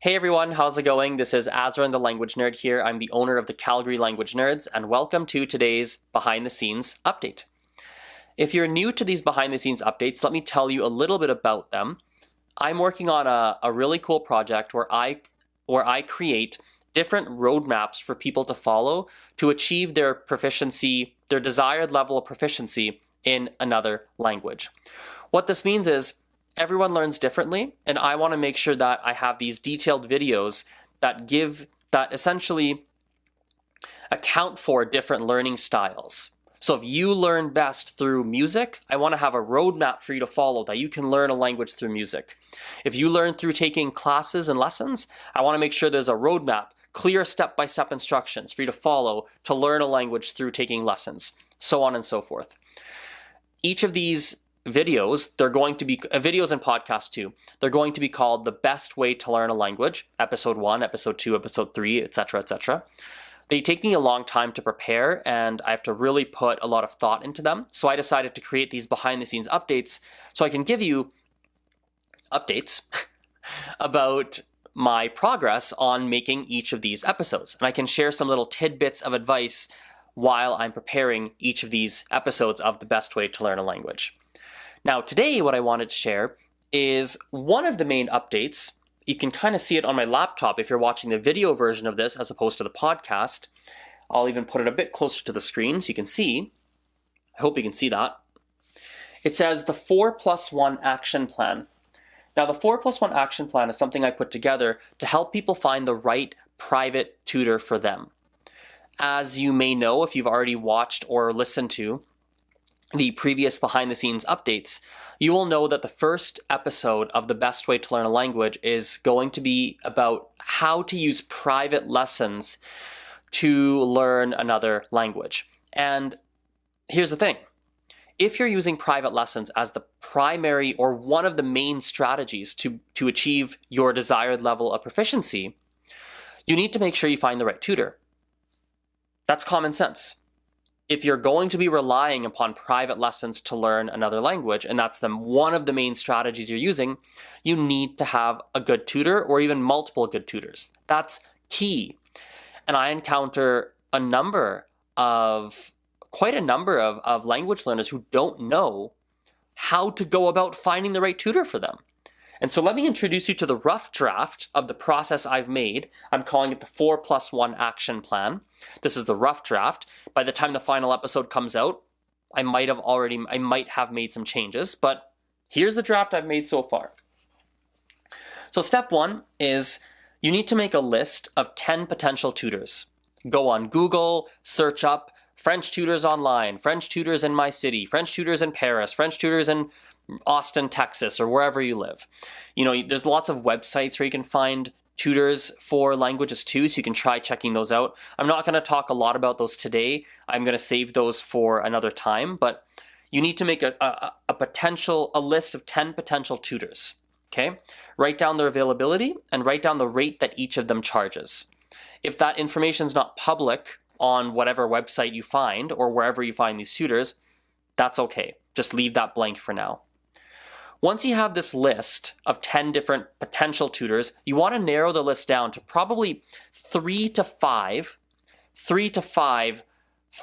Hey everyone, how's it going? This is Azren the Language Nerd here. I'm the owner of the Calgary Language Nerds, and welcome to today's behind the scenes update. If you're new to these behind the scenes updates, let me tell you a little bit about them. I'm working on a really cool project where I create different roadmaps for people to follow to achieve their proficiency, their desired level of proficiency in another language. What this means is everyone learns differently, and I want to make sure that I have these detailed videos that essentially account for different learning styles. So if you learn best through music, I want to have a roadmap for you to follow that you can learn a language through music. If you learn through taking classes and lessons, I want to make sure there's a roadmap, clear step-by-step instructions for you to follow to learn a language through taking lessons, so on and so forth. Each of these videos, they're going to be videos and podcasts too. They're going to be called The Best Way to Learn a Language, Episode 1, Episode 2, Episode 3, etc., etc. They take me a long time to prepare, and I have to really put a lot of thought into them. So I decided to create these behind-the-scenes updates so I can give you updates about my progress on making each of these episodes. And I can share some little tidbits of advice while I'm preparing each of these episodes of The Best Way to Learn a Language. Now, today what I wanted to share is one of the main updates. You can kind of see it on my laptop if you're watching the video version of this as opposed to the podcast. I'll even put it a bit closer to the screen so you can see. I hope you can see that. It says the 4+1 action plan. Now, the 4+1 action plan is something I put together to help people find the right private tutor for them. As you may know, if you've already watched or listened to the previous behind-the-scenes updates, you will know that the first episode of The Best Way to Learn a Language is going to be about how to use private lessons to learn another language. And here's the thing. If you're using private lessons as the primary or one of the main strategies to achieve your desired level of proficiency, you need to make sure you find the right tutor. That's common sense. If you're going to be relying upon private lessons to learn another language, and that's one of the main strategies you're using, you need to have a good tutor or even multiple good tutors. That's key. And I encounter quite a number of language learners who don't know how to go about finding the right tutor for them. And so let me introduce you to the rough draft of the process I've made. I'm calling it the 4+1 action plan. This is the rough draft. By the time the final episode comes out, I might have made some changes, but here's the draft I've made so far. So step 1 is you need to make a list of 10 potential tutors. Go on Google, search up French tutors online, French tutors in my city, French tutors in Paris, French tutors in Austin, Texas, or wherever you live. You know, there's lots of websites where you can find tutors for languages too, so you can try checking those out. I'm not going to talk a lot about those today. I'm going to save those for another time, but you need to make a list of 10 potential tutors, okay? Write down their availability and write down the rate that each of them charges. If that information is not public on whatever website you find or wherever you find these tutors, that's okay. Just leave that blank for now. Once you have this list of 10 different potential tutors, you want to narrow the list down to probably 3 to 5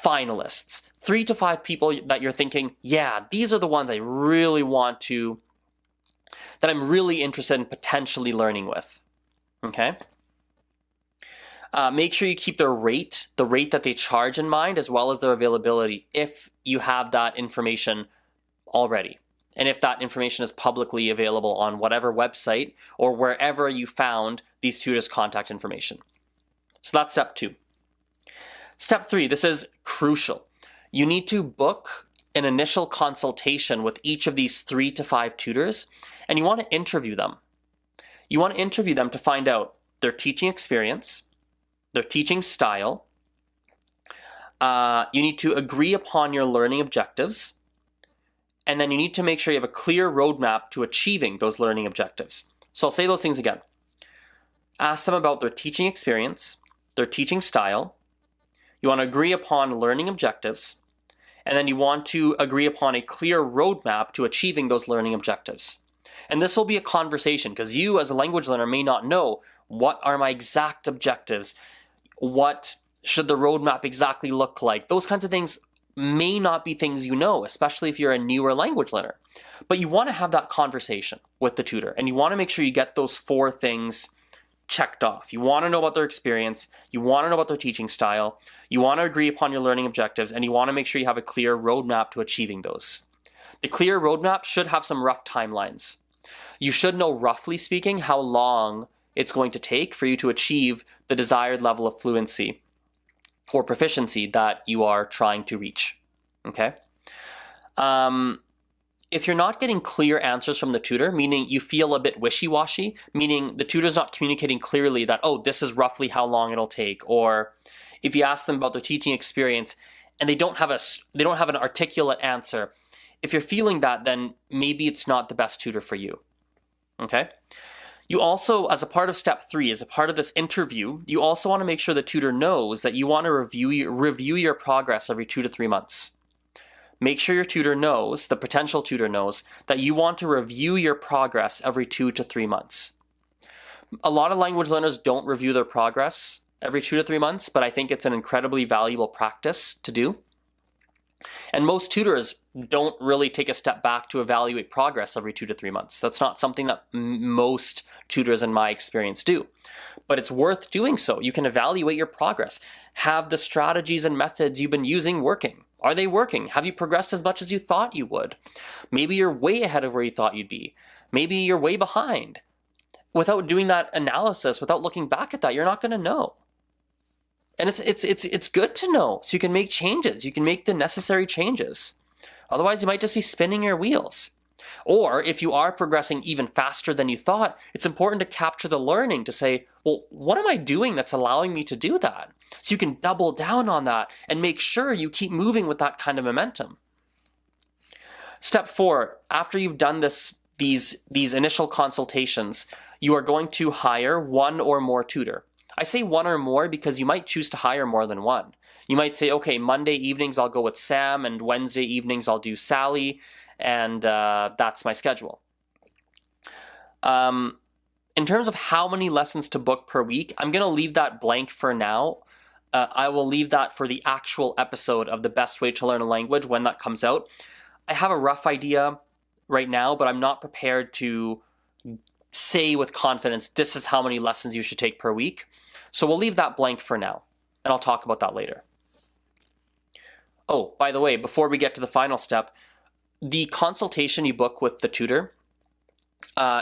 finalists, 3 to 5 people that you're thinking, yeah, these are the ones I really that I'm really interested in potentially learning with, okay? Make sure you keep the rate that they charge in mind, as well as their availability if you have that information already. And if that information is publicly available on whatever website or wherever you found these tutors' contact information. So that's step 2. Step 3, this is crucial. You need to book an initial consultation with each of these 3 to 5 tutors, and you want to interview them. You want to interview them to find out their teaching experience, their teaching style. You need to agree upon your learning objectives. And then you need to make sure you have a clear roadmap to achieving those learning objectives. So I'll say those things again. Ask them about their teaching experience, their teaching style. You want to agree upon learning objectives. And then you want to agree upon a clear roadmap to achieving those learning objectives. And this will be a conversation because you as a language learner may not know What are my exact objectives? What should the roadmap exactly look like? Those kinds of things may not be things you know, especially if you're a newer language learner. But you want to have that conversation with the tutor, and you want to make sure you get those 4 things checked off. You want to know about their experience, you want to know about their teaching style, you want to agree upon your learning objectives, and you want to make sure you have a clear roadmap to achieving those. The clear roadmap should have some rough timelines. You should know, roughly speaking, how long it's going to take for you to achieve the desired level of fluency or proficiency that you are trying to reach. Okay? If you're not getting clear answers from the tutor, meaning you feel a bit wishy-washy, meaning the tutor's not communicating clearly that, oh, this is roughly how long it'll take, or if you ask them about their teaching experience and they don't have an articulate answer, if you're feeling that, then maybe it's not the best tutor for you. Okay? You also, as a part of step 3, as a part of this interview, you also want to make sure the tutor knows that you want to review your progress every 2 to 3 months. Make sure your tutor knows, the potential tutor knows, that you want to review your progress every 2 to 3 months. A lot of language learners don't review their progress every 2 to 3 months, but I think it's an incredibly valuable practice to do. And most tutors don't really take a step back to evaluate progress every 2 to 3 months. That's not something that most tutors in my experience do. But it's worth doing so. You can evaluate your progress. Have the strategies and methods you've been using working? Are they working? Have you progressed as much as you thought you would? Maybe you're way ahead of where you thought you'd be. Maybe you're way behind. Without doing that analysis, without looking back at that, you're not going to know. And it's good to know, so you can make changes. You can make the necessary changes. Otherwise, you might just be spinning your wheels. Or if you are progressing even faster than you thought, it's important to capture the learning to say, well, what am I doing that's allowing me to do that? So you can double down on that and make sure you keep moving with that kind of momentum. Step 4, after you've done these initial consultations, you are going to hire 1 or more tutor. I say 1 or more because you might choose to hire more than 1. You might say, okay, Monday evenings I'll go with Sam, and Wednesday evenings I'll do Sally, and that's my schedule. In terms of how many lessons to book per week, I'm going to leave that blank for now. I will leave that for the actual episode of The Best Way to Learn a Language when that comes out. I have a rough idea right now, but I'm not prepared to say with confidence, this is how many lessons you should take per week. So we'll leave that blank for now, and I'll talk about that later. Oh, by the way, before we get to the final step, the consultation you book with the tutor,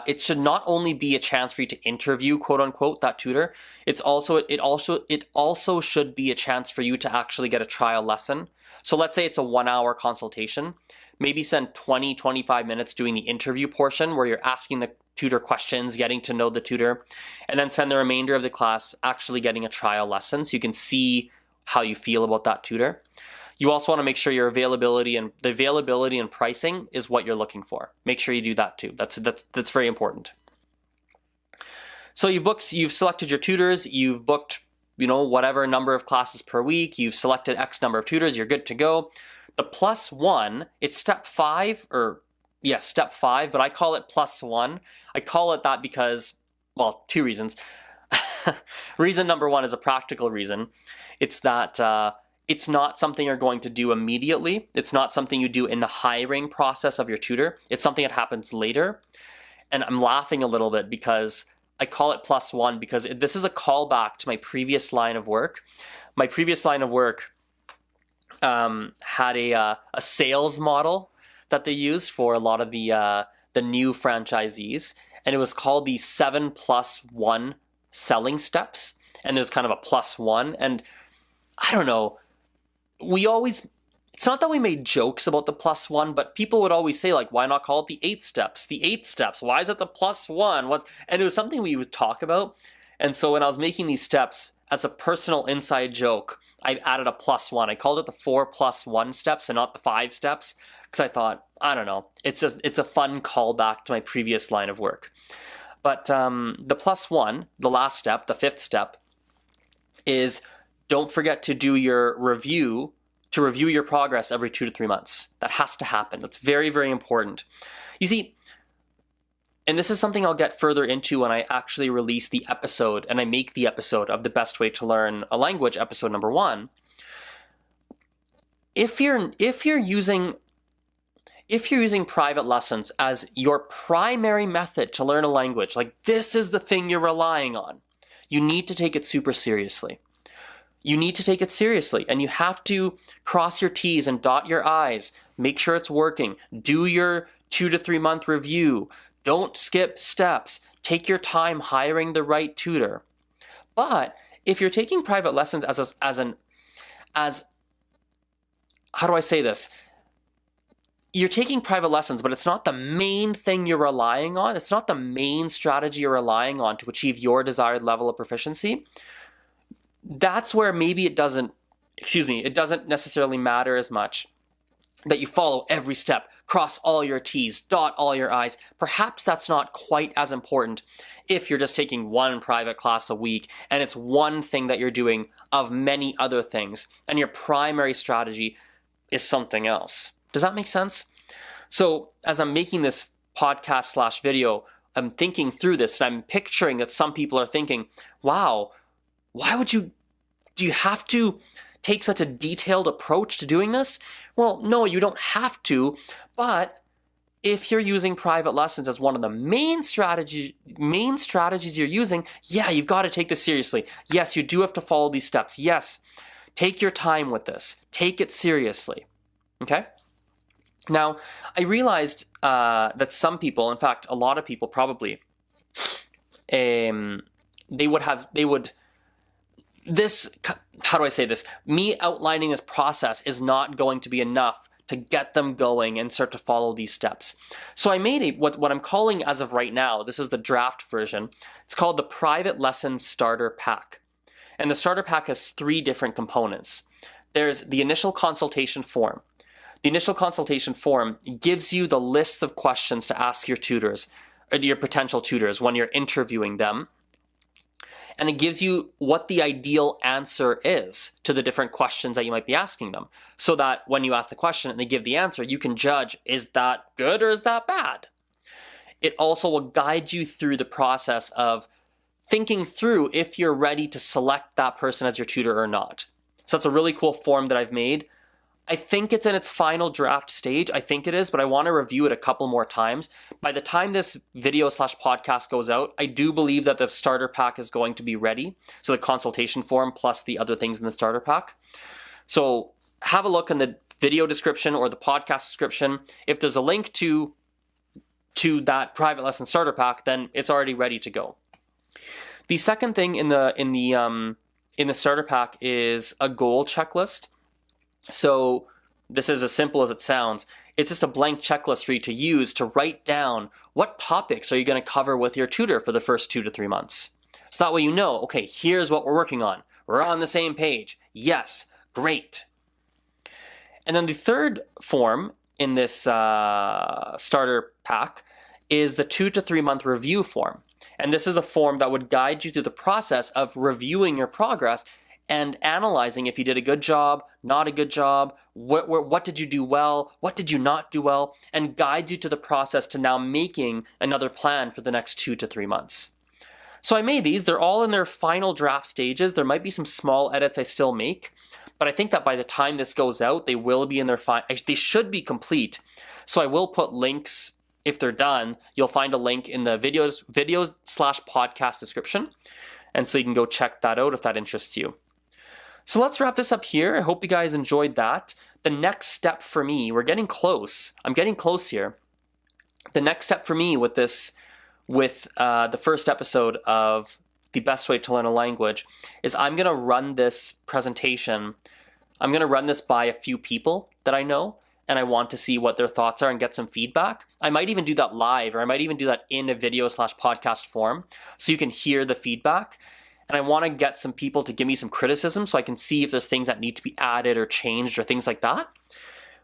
it should not only be a chance for you to interview, quote unquote, that tutor. It also should be a chance for you to actually get a trial lesson. So let's say it's a 1-hour consultation. Maybe spend 20, 25 minutes doing the interview portion where you're asking the tutor questions, getting to know the tutor, and then spend the remainder of the class actually getting a trial lesson so you can see how you feel about that tutor. You also want to make sure your availability and pricing is what you're looking for. Make sure you do that too. That's very important. So you've selected your tutors, you've booked, whatever number of classes per week, you've selected X number of tutors, you're good to go. The +1, it's step 5, step 5, but I call it +1. I call it that because, well, 2 reasons. Reason number 1 is a practical reason. It's that it's not something you're going to do immediately. It's not something you do in the hiring process of your tutor. It's something that happens later. And I'm laughing a little bit because I call it +1 because this is a callback to my previous line of work. My previous line of work had a sales model that they used for a lot of the new franchisees, and it was called the 7+1 selling steps. And there's kind of a +1, and I don't know. It's not that we made jokes about the +1, but people would always say, like, why not call it the 8 steps? The 8 steps. Why is it the +1? And it was something we would talk about. And so when I was making these steps, as a personal inside joke, I added a +1. I called it the 4+1 steps and not the 5 steps because I thought, I don't know, it's a fun callback to my previous line of work. But the +1, the last step, the 5th step, is don't forget to do your review, to review your progress every 2 to 3 months. That has to happen. That's very, very important. You see, and this is something I'll get further into when I actually release the episode and I make the episode of the best way to learn a language, episode number 1. If you're using private lessons as your primary method to learn a language, like this is the thing you're relying on, you need to take it super seriously. You need to take it seriously, and you have to cross your T's and dot your I's, make sure it's working, do your 2 to 3 month review, don't skip steps, take your time hiring the right tutor. But if you're taking private lessons as how do I say this? You're taking private lessons, but it's not the main thing you're relying on. It's not the main strategy you're relying on to achieve your desired level of proficiency. That's where maybe it doesn't necessarily matter as much that you follow every step, cross all your T's, dot all your I's. Perhaps that's not quite as important if you're just taking one private class a week and it's one thing that you're doing of many other things, and your primary strategy is something else. Does that make sense? So as I'm making this podcast / video, I'm thinking through this, and I'm picturing that some people are thinking, wow, do you have to take such a detailed approach to doing this? Well, no, you don't have to, but if you're using private lessons as one of the main strategies you're using, yeah, you've got to take this seriously. Yes, you do have to follow these steps. Yes, take your time with this. Take it seriously, okay? Now, I realized that some people, in fact, a lot of people probably, how do I say this? Me outlining this process is not going to be enough to get them going and start to follow these steps. So I made what I'm calling, as of right now, this is the draft version. It's called the Private Lessons Starter Pack. And the starter pack has 3 different components. There's the initial consultation form. The initial consultation form gives you the lists of questions to ask your tutors, or your potential tutors, when you're interviewing them. And it gives you what the ideal answer is to the different questions that you might be asking them, so that when you ask the question and they give the answer, you can judge, is that good or is that bad? It also will guide you through the process of thinking through if you're ready to select that person as your tutor or not. So that's a really cool form that I've made. I think it's in its final draft stage. I think it is, but I want to review it a couple more times. By the time this video / podcast goes out, I do believe that the starter pack is going to be ready. So the consultation form plus the other things in the starter pack. So have a look in the video description or the podcast description. If there's a link to that private lesson starter pack, then it's already ready to go. The second thing in the starter pack is a goal checklist. So this is as simple as it sounds. It's just a blank checklist for you to use to write down what topics are you going to cover with your tutor for the first 2 to 3 months. So that way you know, okay, here's what we're working on. We're on the same page. Yes, great. And then the third form in this starter pack is the 2 to 3 month review form. And this is a form that would guide you through the process of reviewing your progress and analyzing if you did a good job, not a good job, what did you do well, what did you not do well, and guides you to the process to now making another plan for the next 2 to 3 months. So I made these. They're all in their final draft stages. There might be some small edits I still make, but I think that by the time this goes out, they will be in their they should be complete. So I will put links. If they're done, you'll find a link in the videos / podcast description. And so you can go check that out if that interests you. So let's wrap this up here. I hope you guys enjoyed that. The next step for me, we're getting close. I'm getting close here. The next step for me with this, the first episode of The Best Way to Learn a Language, is I'm going to run this presentation. I'm going to run this by a few people that I know, and I want to see what their thoughts are and get some feedback. I might even do that live, or I might even do that in a video / podcast form, so you can hear the feedback. And I want to get some people to give me some criticism so I can see if there's things that need to be added or changed or things like that.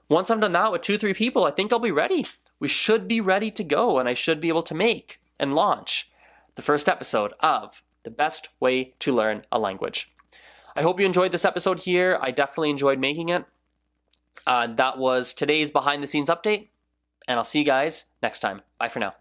Once I'm done that with 2 or 3 people, I think I'll be ready. We should be ready to go, and I should be able to make and launch the first episode of The Best Way to Learn a Language. I hope you enjoyed this episode here. I definitely enjoyed making it. That was today's behind the scenes update, and I'll see you guys next time. Bye for now.